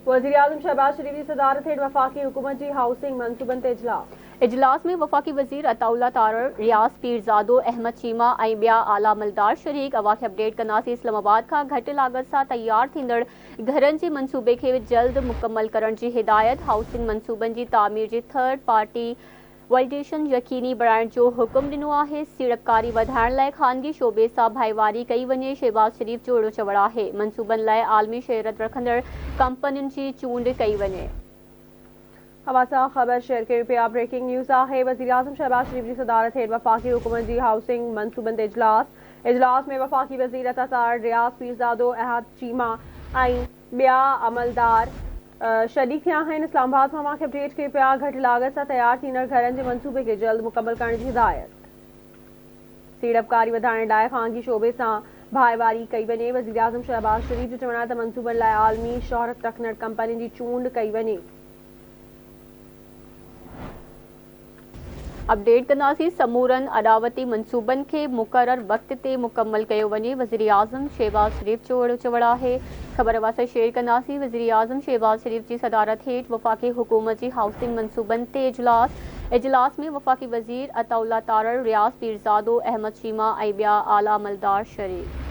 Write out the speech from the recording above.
वज़ीर-ए-आज़म शहबाज शरीफ की सदारत हेठ वफाकी हुकूमत की हाउसिंग मनसूबन ते इजलास में वफाकी वज़ीर अताउल्ला तारड़, रियाज पीरज़ादो, अहमद चीमा ऐं ॿिया आला अमलदार शरीक। अवाखे अपडेट कंदासीं। इस्लामाबाद खां घटि लागत सां तैयार थींदड़ घरनि जे मनसूबे खे जल्द मुकमल करण जी हिदायत। हाउसिंग मनसूबनि जी तामीर जी थर्ड पार्टी वैलिडेशन यकीनी बणाइण जो हुकुम ॾिनो आहे। सीड़पकारी वधाइण लाइ ख़ानगी शोबे सां भाईवारी कई वञे। शहबाज शरीफ जो अहिड़ो चवणु आहे। मनसूबनि लाइ आलमी शहरत रखंदड़ कंपनियुनि जी चूंड कई वञे। हवासा ख़बर शेयर कई पिया। ब्रेकिंग न्यूज़ आहे। वज़ीर-ए-आज़म शहबाज शरीफ की सदारत हेठ वफाकी हुकूमत की हाउसिंग मनसूबन ते इजलास में वफाकी वज़ीर अता तारड़, रियाज पीरज़ादो, अहमद चीमा ऐं ॿिया अमलदार शरीक थिया आहिनि। इस्लामाबाद में अवाखे अपडेट कई पिया। घटि लागत सां तैयार थींदड़ घरनि जे मनसूबे खे जल्द मुकमल करण जी हिदायत। सीड़पकारी वधाइण लाइ ख़ानगी शोबे सां भाईवारी कई वञे। वज़ीर-ए-आज़म शहबाज शरीफ जो चवणु आहे त मनसूबनि लाइ आलमी शोहरत रखंदड़ कंपनियुनि जी चूंड कई वञे। अपडेट कंदासीं। समूरनि अॾावती मनसूबनि खे मुक़रर वक़्त ते मुकमल कयो वञे। वज़ीर-ए-आज़म शहबाज शरीफ जो अहिड़ो चवणु आहे। ख़बर अवां शेयर कंदासीं। वज़ीर-ए-आज़म शहबाज शरीफ जी सदारत हेठ वफ़ाक़ी हुकूमत जी हाउसिंग मनसूबनि ते इजलास में वफ़ाक़ी वज़ीर अताउल्ला तारड़, रियाज पीरज़ादो, अहमद चीमा ऐं ॿिया आला अमलदार शरीक।